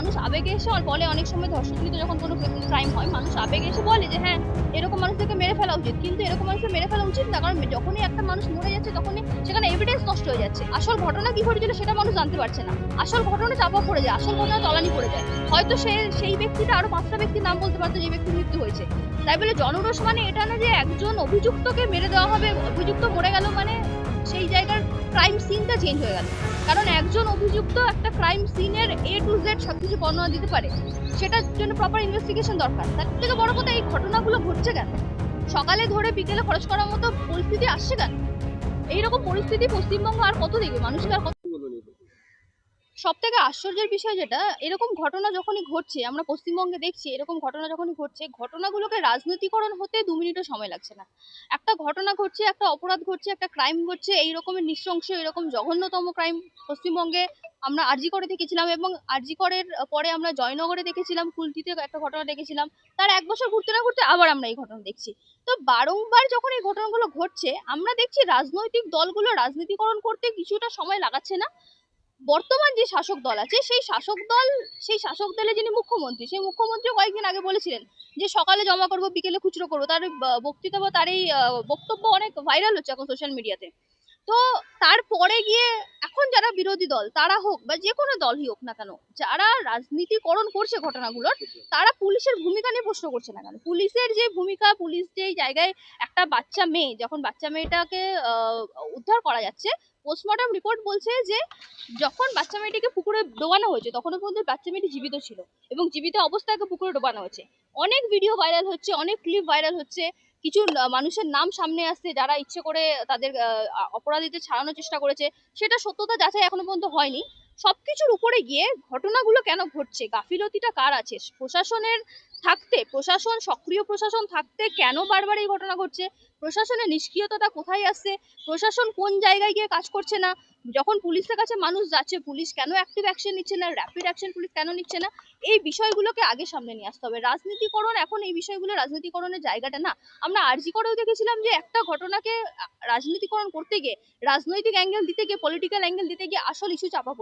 মানুষ আবেগে এসে বলে অনেক সময় ধর্ষণজনিত যখন কোনো ক্রাইম হয়, মানুষ আবেগে এসে বলে যে হ্যাঁ, এরকম মানুষদেরকে মেরে ফেলা উচিত। কিন্তু এরকম মানুষকে মেরে ফেলা উচিত না। কারণ যখনই একটা মানুষ মরে যাচ্ছে তখনই সেখানে এভিডেন্স নষ্ট হয়ে যাচ্ছে। আসল ঘটনা কি ঘটেছিল সেটা মানুষ জানতে পারছে না। আসল ঘটনা চাপা পড়ে যায়, আসল ঘটনা তলানি পড়ে যায়। হয়তো সেই ব্যক্তিটা আরো ৫ টা ব্যক্তির নাম বলতে পারতো যে ব্যক্তির মৃত্যু হয়েছে। তাই বলে জনরোষ মানে এটা না যে একজন অভিযুক্তকে মেরে দেওয়া হবে, অভিযুক্ত মরে গেল মানে সেই জায়গার ক্রাইম সিনটা চেঞ্জ হয়ে গেল। কারণ একজন অভিযুক্ত একটা ক্রাইম সিনের A to Z সবকিছু বর্ণনা দিতে পারে। সেটার জন্য প্রপার ইনভেস্টিগেশন দরকার। তার থেকে বড় কথা এই ঘটনাগুলো ঘটছে কেন? সকালে ধরে বিকেলে খরচ করার মতো পরিস্থিতি আসছে কেন? এইরকম পরিস্থিতি পশ্চিমবঙ্গ আর কত দেখবে? মানুষকে আর কত? সবথেকে আশ্চর্যের বিষয় যেটা, এরকম ঘটনা যখনই ঘটছে, আমরা পশ্চিমবঙ্গে দেখছি এরকম ঘটনা যখনই ঘটছে, ঘটনাগুলোকে রাজনৈতিকরণ হতে ২ মিনিটও সময় লাগছে না। একটা ঘটনা ঘটছে, একটা অপরাধ ঘটছে, একটা ক্রাইম ঘটছে, এই রকমের নৃশংস, এরকম জঘন্যতম ক্রাইম পশ্চিমবঙ্গে আমরা আরজিকরে দেখেছিলাম এবং আরজিকরের পরে আমরা জয়নগরে দেখেছিলাম, কুলটিতে একটা ঘটনা দেখেছিলাম। তার ১ বছর ঘুরতে না ঘুরতে আবার আমরা এই ঘটনা দেখছি। তো বারংবার যখন এই ঘটনাগুলো ঘটছে, আমরা দেখছি রাজনৈতিক দলগুলো রাজনীতিকরণ করতে কিছুটা সময় লাগাচ্ছে না। বর্তমান যে শাসক দল আছে সেই শাসক দলে যিনি মুখ্যমন্ত্রী, সেই মুখ্যমন্ত্রী কয়েকদিন আগে বলেছিলেন যে সকালে জমা করব বিকেলে খুচরো করবো। তার বক্তৃতা বা তার এই বক্তব্য অনেক ভাইরাল হচ্ছে এখন সোশ্যাল মিডিয়াতে। তো তারপরে গিয়ে এখন যারা বিরোধী দল তারা হোক বা যে কোনো দলই হোক না কেন, যারা রাজনীতিকরণ করছে ঘটনাগুলোর, তারা পুলিশের ভূমিকা নিয়ে প্রশ্ন করছে না কেন? পুলিশের যে ভূমিকা, পুলিশ যে জায়গায় একটা বাচ্চা মেয়ে, যখন বাচ্চা মেয়েটাকে উদ্ধার করা যাচ্ছে, পোস্টমর্টম রিপোর্ট বলছে যে যখন বাচ্চা মেয়েটিকে পুকুরে ডোবানো হয়েছে তখনও পর্যন্ত বাচ্চা মেয়েটি জীবিত ছিল এবং জীবিত অবস্থায় পুকুরে ডোবানো হয়েছে। অনেক ভিডিও ভাইরাল হচ্ছে, অনেক ক্লিপ ভাইরাল হচ্ছে, কিছু মানুষের নাম সামনে আসছে যারা ইচ্ছে করে তাদের অপরাধীদের ছাড়ানোর চেষ্টা করেছে। সেটা সত্যতা যাচাই এখনো পর্যন্ত হয়নি। সবকিছুর উপরে গিয়ে ঘটনাগুলো কেন ঘটছে, গাফিলতিটা কার আছে? প্রশাসনের থাকতে, প্রশাসন সক্রিয় প্রশাসন থাকতে কেন বারবার এই ঘটনা ঘটছে? প্রশাসনের নিষ্ক্রিয়তাটা কোথায় আসছে? প্রশাসন কোন জায়গায় গিয়ে কাজ করছে না? যখন পুলিশের কাছে মানুষ যাচ্ছে, পুলিশ কেন অ্যাক্টিভ অ্যাকশন নিচ্ছে না? র্যাপিড অ্যাকশন পুলিশ কেন নিচ্ছে না? এই বিষয়গুলোকে আগে সামনে নিয়ে আসতে হবে। রাজনীতিকরণ এখন এই বিষয়গুলো রাজনীতিকরণের জায়গাটা না। আমরা আরজি করেও দেখেছিলাম যে একটা ঘটনাকে রাজনীতিকরণ করতে গিয়ে, রাজনৈতিক অ্যাঙ্গেল দিতে গিয়ে, পলিটিক্যাল অ্যাঙ্গেল দিতে গিয়ে আসল ইস্যু চাপা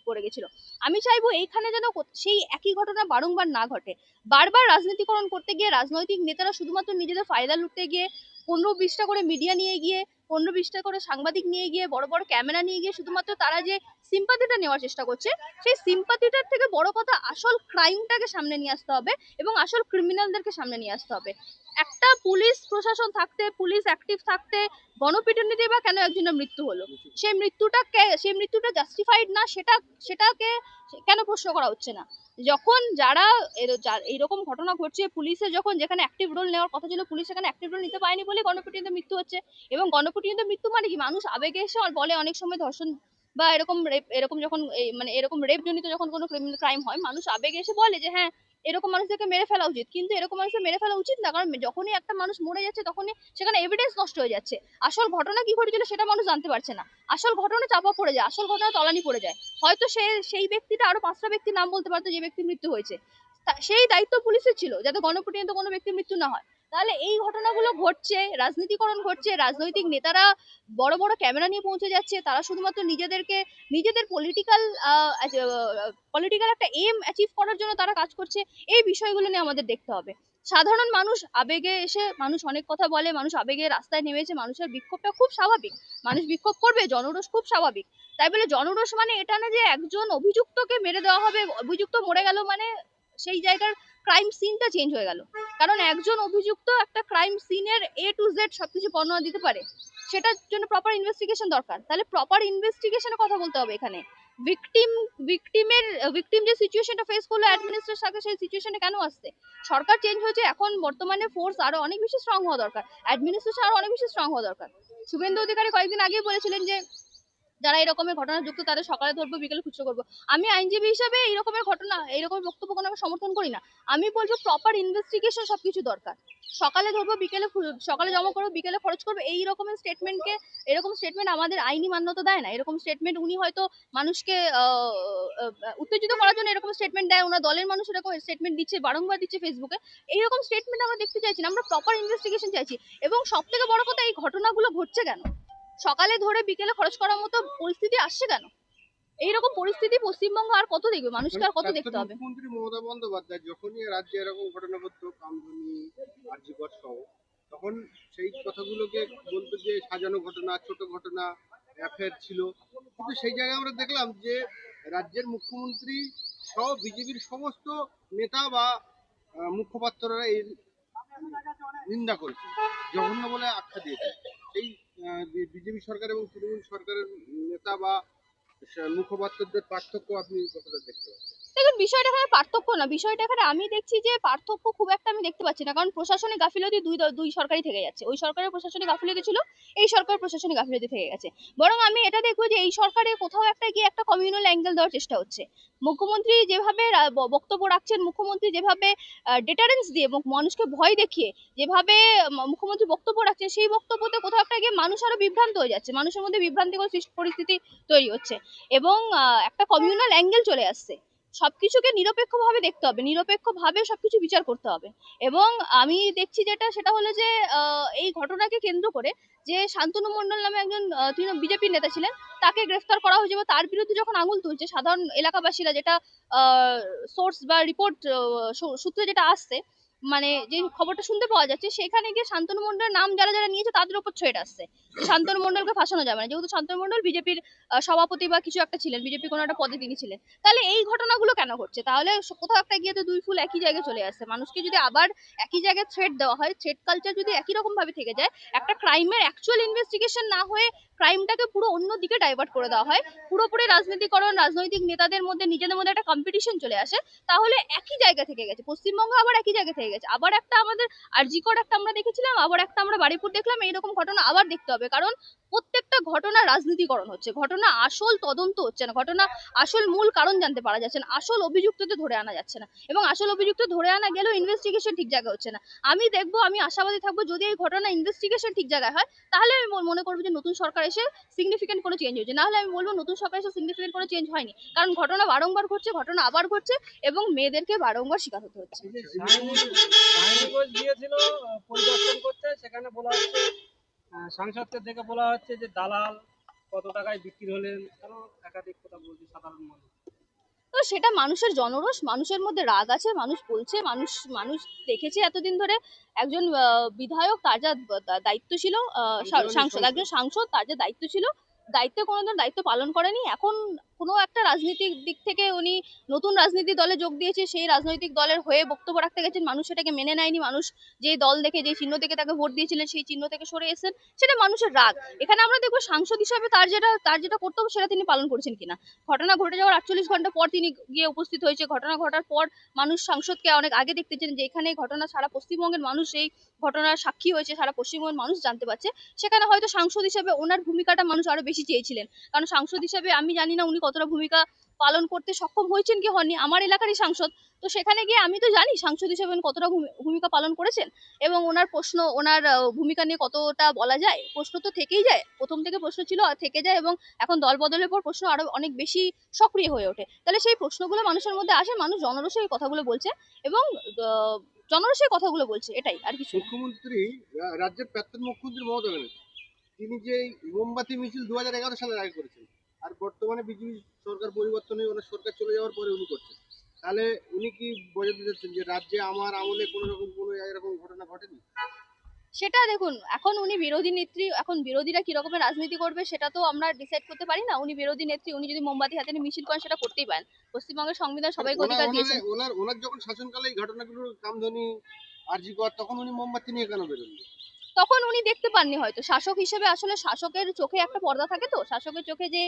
পড়ে গেছিল। আমি চাইবো এইখানে যেন সেই একই ঘটনা বারংবার না ঘটে। বারবার রাজনীতিকরণ করতে গিয়ে রাজনৈতিক নেতারা শুধুমাত্র নিজেদের ফায়দা লুটতে গিয়ে ১৫-২০টা করে মিডিয়া নিয়ে গিয়ে, ১৫-২০টা করে সাংবাদিক নিয়ে গিয়ে, বড় বড় ক্যামেরা নিয়ে গিয়ে শুধুমাত্র তারা যে সিম্পাথিটা নেওয়ার চেষ্টা করছে, সেই সিম্পাথিটার থেকে বড় কথা আসল ক্রাইমটাকে সামনে নিয়ে আসতে হবে এবং আসল ক্রিমিনালদেরকে সামনে নিয়ে আসতে হবে। একটা পুলিশ প্রশাসন থাকতে, পুলিশ অ্যাক্টিভ থাকতে গণপিটুনিতে বা কেন একজনের মৃত্যু হলো? সেই মৃত্যুটা জাস্টিফাইড না, সেটাকে কেন প্রশ্ন করা হচ্ছে না? যখন যারা এইরকম ঘটনা ঘটছে, পুলিশের যখন যেখানে অ্যাক্টিভ রোল নেওয়ার কথা ছিল, পুলিশ সেখানে অ্যাক্টিভ রোল নিতে পারেনি বলে গণপিটুনিতে মৃত্যু হচ্ছে। এবং গণপিটুনিতে মৃত্যু মানে কি? মানুষ আবেগে এসে বলে অনেক সময় ধর্ষণ বা এরকম রেপ, এরকম যখন মানে এরকম রেপ জনিত যখন কোনো ক্রাইম হয়, মানুষ আবেগে এসে বলে যে হ্যাঁ, এরকম মানুষদেরকে মেরে ফেলা উচিত। কিন্তু এরকম মানুষকে মেরে ফেলা উচিত না। কারণ যখনই একটা মানুষ মরে যাচ্ছে তখনই সেখানে এভিডেন্স নষ্ট হয়ে যাচ্ছে। আসল ঘটনা কি ঘটেছিল সেটা মানুষ জানতে পারছে না। আসল ঘটনা চাপা পড়ে যায়, আসল ঘটনা তলানি পড়ে যায়। হয়তো সেই ব্যক্তিটা আরো ৫ টা ব্যক্তির নাম বলতে পারতো যে ব্যক্তির মৃত্যু হয়েছে। সেই দায়িত্ব পুলিশের ছিল যাতে গণপিটুনিতে কোনো ব্যক্তির মৃত্যু না হয়। তাহলে এই ঘটনাগুলো ঘটছে, রাজনীতিকরণ ঘটছে, রাজনৈতিক নেতারা বড় বড় ক্যামেরা নিয়ে পৌঁছে যাচ্ছে, তারা শুধুমাত্র নিজেদের পলিটিক্যাল একটা এম অ্যাচিভ করার জন্য তারা কাজ করছে। এই বিষয়গুলো নিয়ে আমাদের দেখতে হবে। সাধারণ মানুষ আবেগে এসে মানুষ অনেক কথা বলে, মানুষ আবেগে রাস্তায় নেমেছে, মানুষের বিক্ষোভটা খুব স্বাভাবিক। মানুষ বিক্ষোভ করবে, জনরোষ খুব স্বাভাবিক। তাই বলে জনরোষ মানে এটা না যে একজন অভিযুক্তকে মেরে দেওয়া হবে, অভিযুক্ত মরে গেল মানে সেই জায়গার ক্রাইম সিনটা চেঞ্জ হয়ে গেল। কারণ একজন অভিযুক্ত একটা ক্রাইম সিনের A to Z সবকিছু বর্ণনা দিতে পারে। সেটার জন্য প্রপার ইনভেস্টিগেশন দরকার। তাহলে প্রপার ইনভেস্টিগেশনের কথা বলতে হবে এখানে। ভিকটিম ভিকটিম যে সিচুয়েশনটা ফেস করলো অ্যাডমিনিস্ট্রেশন সাথে, সেই সিচুয়েশনে কেন আসছে? সরকার চেঞ্জ হয়েছে, এখন বর্তমানে ফোর্স আরো অনেক বেশি স্ট্রং হওয়া দরকার, অ্যাডমিনিস্ট্রেশন আরো অনেক বেশি স্ট্রং হওয়া দরকার। শুভেন্দু অধিকারী কয়েকদিন আগেই বলেছিলেন যে যারা এরকমের ঘটনা যুক্ত তাদের সকালে ধরবো বিকেলে খুচরো করবো। আমি আইনজীবী হিসাবে এইরকমের ঘটনা, এইরকমের বক্তব্য কোনো আমি সমর্থন করি না। আমি বলবো প্রপার ইনভেস্টিগেশন সবকিছু দরকার। সকালে ধরবো বিকেলে সকালে জমা করবো বিকেলে খরচ করবো, এই রকমের স্টেটমেন্টকে, এরকম স্টেটমেন্ট আমাদের আইনি মান্যতা দেয় না। এরকম স্টেটমেন্ট উনি হয়তো মানুষকে উত্তেজিত করার জন্য এরকম স্টেটমেন্ট দেয়, ওনার দলের মানুষ এরকম স্টেটমেন্ট দিচ্ছে, বারংবার দিচ্ছে ফেসবুকে। এইরকম স্টেটমেন্ট আমরা দেখতে চাইছি না, আমরা প্রপার ইনভেস্টিগেশন চাইছি। এবং সব থেকে বড় কথা, এই ঘটনাগুলো ঘটছে কেন? সকালে ধরে বিকেলে খরচ করার মতো পরিস্থিতি আসছে কেন? এইরকম পরিস্থিতি পশ্চিমবঙ্গ আর কত দেখবে, মানুষকে আর কত দেখতে হবে? মুখ্যমন্ত্রী মমতা বন্দ্যোপাধ্যায় যখনই রাজ্যে এরকম ঘটনা ঘটতো, কামদুনি, আরজিকর সহ, তখন সেই কথাগুলোকে বলতো যে সাজানো ঘটনা, ছোট ঘটনা, অ্যাফেয়ার ছিল। কিন্তু সেই জায়গায় আমরা দেখলাম যে রাজ্যের মুখ্যমন্ত্রী সহ বিজেপির সমস্ত নেতা বা মুখপাত্ররা এর নিন্দা করেছে, জঘন্য বলে আখ্যা দিয়েছে। এই বিজেপি সরকার এবং তৃণমূল সরকারের নেতা বা মুখপাত্রদের পার্থক্য আপনি কতটা দেখতে পাচ্ছেন? দেখুন, বিষয়টা এখানে পার্থক্য না, বিষয়টা এখানে আমি দেখছি যে পার্থক্য খুব একটা আমি দেখতে পাচ্ছি না, কারণ প্রশাসনিক গাফিলতি দুই সরকারই থেকে যাচ্ছে। ওই সরকারের প্রশাসনিক গাফিলতি ছিল, এই সরকারের প্রশাসনিক গাফিলতি থেকে গেছে। বরং আমি এটা দেখবো যে এই সরকারের কোথাও একটা গিয়ে একটা কমিউনাল অ্যাঙ্গেল দেওয়ার চেষ্টা হচ্ছে। মুখ্যমন্ত্রী যেভাবে বক্তব্য রাখছেন, মুখ্যমন্ত্রী যেভাবে ডেটারেন্স দিয়ে মানুষকে ভয় দেখিয়ে যেভাবে মুখ্যমন্ত্রী বক্তব্য রাখছেন, সেই বক্তব্যতে কোথাও একটা গিয়ে মানুষ আরো বিভ্রান্ত হয়ে যাচ্ছে, মানুষের মধ্যে বিভ্রান্তিকর পরিস্থিতি তৈরি হচ্ছে এবং একটা কমিউনাল অ্যাঙ্গেল চলে আসছে। সবকিছুকে নিরপেক্ষভাবে দেখতে হবে, নিরপেক্ষভাবে সবকিছু বিচার করতে হবে। এবং আমি দেখছি যেটা, সেটা হলো যে এই ঘটনাকে কেন্দ্র করে যে শান্তনু মণ্ডল নামে একজন বিজেপির নেতা ছিলেন, তাকে গ্রেফতার করা হয়েছে বা তার বিরুদ্ধে যখন আঙুল তুলছে সাধারণ এলাকাবাসীরা, যেটা সোর্স বা রিপোর্ট সূত্রে যেটা আসছে, মানে যে খবরটা শুনতে পাওয়া যাচ্ছে, সেখানে গিয়ে শান্তনু মণ্ডলের নাম যারা যারা নিয়েছে তাদের উপর থ্রেট আসছে যে শান্তনু মণ্ডলকে ফাঁসানো যাবে না, যেহেতু শান্তনু মণ্ডল বিজেপির সভাপতি বা কিছু একটা ছিলেন, বিজেপি কোনো একটা পদে তিনি ছিলেন। তাহলে এই ঘটনাগুলো কেন ঘটছে? তাহলে কোথাও একটা গিয়ে তো দুই ফুল একই জায়গায় চলে আসছে। মানুষকে যদি আবার একই জায়গায় থ্রেট দেওয়া হয়, থ্রেট কালচার যদি একই রকম ভাবে থেকে যায়, একটা ক্রাইমের অ্যাকচুয়াল ইনভেস্টিগেশন না হয়ে ক্রাইমটাকে পুরো অন্য দিকে ডাইভার্ট করে দেওয়া হয়, পুরোপুরি রাজনীতিকরণ, রাজনৈতিক নেতাদের মধ্যে নিজেদের মধ্যে একটা কম্পিটিশন চলে আসে, তাহলে একই জায়গা থেকে গেছে পশ্চিমবঙ্গ, আবার একই জায়গা থেকে গেছে। আবার একটা আমাদের আরজিকর একটা আমরা দেখেছিলাম, আবার একটা আমরা বারুইপুর দেখলাম, এইরকম ঘটনা আবার দেখতে হবে। কারণ প্রত্যেকটা ঘটনা রাজনীতিকরণ হচ্ছে, ঘটনা আসল তদন্ত হচ্ছে না, ঘটনা আসল মূল কারণ জানতে পারা যাচ্ছে না, আসল অভিযুক্তদের ধরে আনা যাচ্ছে না, এবং আসল অভিযুক্ত ধরে আনা গেলেও ইনভেস্টিগেশন ঠিক জায়গায় হচ্ছে না। আমি দেখবো, আমি আশাবাদী থাকবো, যদি এই ঘটনা ইনভেস্টিগেশন ঠিক জায়গায় হয়, তাহলে আমি মনে করবো যে নতুন সরকার এসে সিগনিফিকেন্ট কোনো চেঞ্জ হয়েছে। না হলে আমি বলবো নতুন সরকার এসে সিগনিফিকেন্ট কোনো চেঞ্জ হয়নি, কারণ ঘটনা বারংবার ঘটছে, ঘটনা আবার ঘটছে, এবং মেয়েদেরকে বারংবার শিকার হতে হচ্ছে। গিয়েছিল পরিদর্শন করতে, সেখানে বলা হচ্ছে সাংসদকে দেখে বলা হচ্ছে যে দালাল কত টাকায় বিক্রি হলেন, কারণ একাধিক কথা বলছে সাধারণ মানুষ। তো সেটা মানুষের জনরোষ, মানুষের মধ্যে রাগ আছে, মানুষ বলছে, মানুষ মানুষ দেখেছে এতদিন ধরে একজন বিধায়ক, তার যা দায়িত্ব ছিল, সাংসদ, একজন সাংসদ, তার যে দায়িত্ব ছিল, দায়িত্বে কোনোদিন দায়িত্ব পালন করেনি। এখন কোনো একটা রাজনৈতিক দিক থেকে উনি নতুন রাজনীতি দলে যোগ দিয়েছে, সেই রাজনৈতিক দলের হয়ে বক্তব্য রাখতে গেছেন, মানুষ সেটাকে মেনে নেয়নি, মানুষ যে দল দেখে, যে চিহ্ন দেখে তাকে ভোট দিয়েছিলেন, সেই চিহ্ন থেকে সরে এসেছেন, সেটা মানুষের রাগ। এখানে আমরা দেখবো সাংসদ হিসাবে তার যেটা কর্তব্য সেটা তিনি পালন করেছেন কিনা। ঘটনা ঘটে যাওয়ার 48 ঘন্টা পর তিনি গিয়ে উপস্থিত হয়েছে, ঘটনা ঘটার পর মানুষ সাংসদকে অনেক আগে দেখতে চেন, যে এখানে ঘটনা সারা পশ্চিমবঙ্গের মানুষ এই ঘটনার সাক্ষী হয়েছে, সারা পশ্চিমবঙ্গের মানুষ জানতে পারছে। সেখানে হয়তো সাংসদ হিসেবে ওনার ভূমিকাটা মানুষ আরো বেশি চেয়েছিলেন, কারণ সাংসদ হিসেবে আমি জানি না উনি কতটা ভূমিকা পালন করতে সক্ষম হয়েছেন কি হননি, আমার এলাকারই সাংসদ। তো সেখানে গিয়ে আমি তো জানি সাংসদ হিসেবে উনি কতটা ভূমিকা পালন করেছেন, এবং ওনার প্রশ্ন, ওনার ভূমিকা নিয়ে কতটা বলা যায়, প্রশ্ন তো থেকেই যায়, প্রথম থেকে প্রশ্ন ছিল, থেকে যায়, এবং এখন দল বদলের পর প্রশ্ন আরো অনেক বেশি সক্রিয় হয়ে ওঠে। তাহলে সেই প্রশ্নগুলো মানুষের মধ্যে আসে, মানুষ জনরোষে এই কথাগুলো বলছে, এবং জনরোষে কথাগুলো বলছে, এটাই আর কিছু। মুখ্যমন্ত্রী, রাজ্যের প্রাক্তন মুখ্যমন্ত্রী মমতা ব্যানার্জি, তিনি যে মোমবাতি মিছিল 2011 সালের আগে করেছেন, আর বর্তমানে বিজেপি সরকার পরিবর্তন হয়ে ওনার সরকার চলে যাওয়ার পরে উনি করছেন, তাহলে উনি কি বোঝাতে চাচ্ছেন যে রাজ্যে আমার আমলে কোনো রকম কোনো এরকম ঘটনা ঘটেনি? সেটা দেখুন, এখন উনি বিরোধী নেত্রী, এখন বিরোধীরা কি রকমের রাজনীতি করবে সেটা তো আমরা ডিসাইড করতে পারি না। উনি বিরোধী নেত্রী, উনি যদি মোমবাতি হাতে নিয়ে মিছিল করেন সেটা করতেই পারেন, পশ্চিমবঙ্গের সংবিধান সবাইকে অধিকার দিয়েছে। ওনার যখন শাসনকালে এই ঘটনাগুলো কামধনি আরজি কর, তখন উনি মোমবাতি নিয়ে কেন বেরোন? তখন উনি দেখতে পাননি হয়তো, শাসক হিসেবে আসলে শাসকের চোখে একটা পর্দা থাকে, তো শাসকের চোখে যে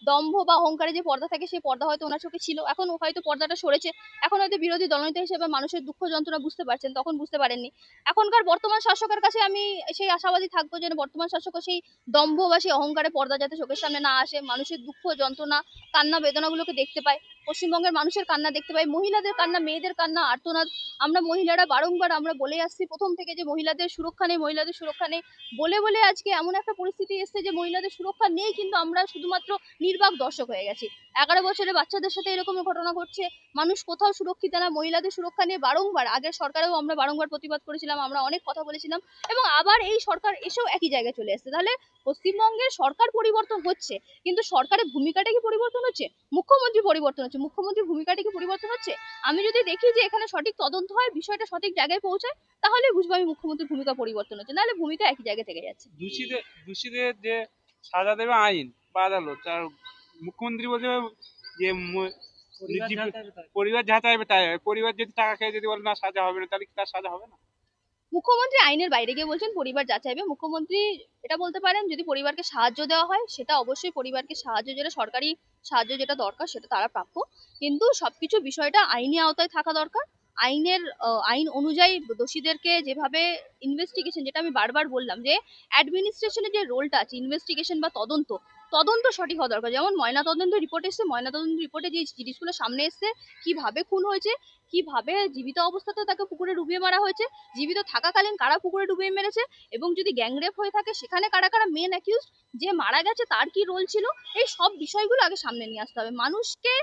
দম্ভ বা অহংকারে যে পর্দা থাকে, সেই পর্দা হয়তো ওনার চোখে ছিল, এখন হয়তো পর্দাটা সরেছে, এখন হয়তো বিরোধী দলনেতা হিসেবে মানুষের দুঃখ যন্ত্রণা বুঝতে পারছেন, তখন বুঝতে পারেননি। এখনকার বর্তমান শাসকের কাছে আমি সেই আশাবাদী থাকবো যে বর্তমান শাসকও সেই দম্ভ বা সেই অহংকারে পর্দা যাতে চোখের সামনে না আসে, মানুষের দুঃখ যন্ত্রণা, কান্না বেদনাগুলোকে দেখতে পায়, পশ্চিমবঙ্গের মানুষের কান্না দেখতে পাই, মহিলাদের কান্না, মেয়েদের কান্না, আর্তনাদ। আমরা মহিলারা বারংবার আমরা বলে আসছি প্রথম থেকে যে মহিলাদের সুরক্ষা নেই, মহিলাদের সুরক্ষা নেই, বলে বলে আজকে এমন একটা পরিস্থিতি এসেছে যে মহিলাদের সুরক্ষা নেই, কিন্তু আমরা শুধুমাত্র নির্বাক দর্শক হয়ে গেছি। 11 বছরের বাচ্চাদের সাথে এরকম ঘটনা ঘটছে। মানুষ কোথাও সুরক্ষিত না, মহিলাদের সুরক্ষা নিয়ে বারংবার আগের সরকারেও আমরা বারংবার প্রতিবাদ করেছিলাম, আমরা অনেক কথা বলেছিলাম এবং আবার এই সরকার এসেও একই জায়গায় চলে এসেছে। তাহলে পশ্চিমবঙ্গের সরকার পরিবর্তন হচ্ছে, কিন্তু সরকারের ভূমিকাটা কি পরিবর্তন হচ্ছে? মুখ্যমন্ত্রী পরিবর্তন হচ্ছে, মুখ্যমন্ত্রীর ভূমিকাটা কি পরিবর্তন হচ্ছে? আমি যদি দেখি যে এখানে সঠিক তদন্ত হয়, বিষয়টা সঠিক জায়গায় পৌঁছায়, তাহলে বুঝবো আমি মুখ্যমন্ত্রীর ভূমিকা পরিবর্তন হচ্ছে, নাহলে ভূমিকা একই জায়গায় থেকে যাচ্ছে। দোষীদের যে সাজা দেবে আইন বা আদালত, আর মুখ্যমন্ত্রী বলছে যে পরিবার নির্জীব- যাচাই বাছাই। পরিবার যা চাইবে তাই হবে। পরিবার যদি টাকা খেয়ে যদি বলে না সাজা হবে না, তাহলে কি তার সাজা হবে না? মুখ্যমন্ত্রী আইনের বাইরে গিয়ে বলছেন পরিবার যাচাইবে। মুখ্যমন্ত্রী এটা বলতে পারেন, যদি পরিবারকে সাহায্য দেওয়া হয় সেটা অবশ্যই পরিবারকে সাহায্য, যেটা সরকারি সাহায্য যেটা দরকার সেটা তারা প্রাপ্য, কিন্তু সবকিছু বিষয়টা আইনি আওতায় থাকা দরকার। আইন অনুযায়ী দোষীদেরকে যেভাবে ইনভেস্টিগেশন, যেটা আমি বারবার বললাম যে অ্যাডমিনিস্ট্রেশনের যে রোলটা আছে, ইনভেস্টিগেশন বা তদন্ত, তদন্ত সঠিক হওয়া দরকার। যেমন ময়নাতদন্ত রিপোর্ট এসছে, ময়নাতদন্ত রিপোর্টে যে জিনিসগুলো সামনে এসছে, কিভাবে খুন হয়েছে, কিভাবে জীবিত অবস্থাতেও তাকে পুকুরে ডুবিয়ে মারা হয়েছে, জীবিত থাকাকালীন কারা পুকুরে ডুবিয়ে মেরেছে, এবং যদি গ্যাংরেপ হয়ে থাকে সেখানে কারা কারা মেন অ্যাকিউজ, যে মারা গেছে তার কি রোল ছিল, এই সব বিষয়গুলো আগে সামনে নিয়ে আসতে হবে। মানুষকে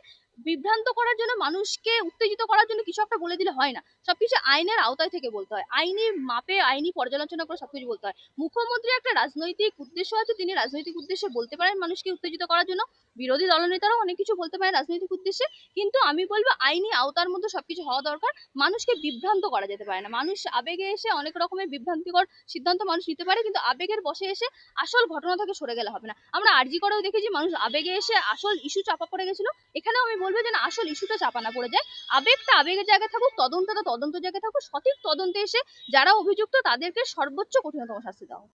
বিভ্রান্ত করার জন্য, মানুষকে উত্তেজিত করার জন্য কিছু একটা বলে দিলে হয় না, সবকিছু আইনের আওতায় থেকে বলতে হয়, আইনি মাপে আইনি পর্যালোচনা করে সবকিছু বলতে হয়। মুখ্যমন্ত্রীর একটা রাজনৈতিক উদ্দেশ্য আছে, তিনি রাজনৈতিক উদ্দেশ্যে বলতে পারেন মানুষকে উত্তেজিত করার জন্য, বিরোধী দলনেতারাও অনেক কিছু বলতে পারেন রাজনৈতিক উদ্দেশ্যে, কিন্তু আমি বলবো আইনি আওতার মধ্যে সবকিছু হওয়া দরকার। মানুষকে বিভ্রান্ত করা যেতে পারে না, মানুষ আবেগে এসে অনেক রকমের বিভ্রান্তিকর সিদ্ধান্ত মানুষ নিতে পারে, কিন্তু আবেগের বশে এসে আসল ঘটনা থেকে সরে গেলে হবে না। আমরা আরজি করেও দেখেছি মানুষ আবেগে এসে আসল ইস্যু চাপা পড়ে গেছিল, এখানেও আমি বলবো যে না, আসল ইস্যুটা চাপা না পড়ে যায়, আবেগটা আবেগের জায়গায় থাকুক, তদন্তটা তদন্ত জায়গায় থাকুক, সঠিক তদন্তে এসে যারা অভিযুক্ত তাদেরকে সর্বোচ্চ কঠিনতম শাস্তি দেওয়া হোক।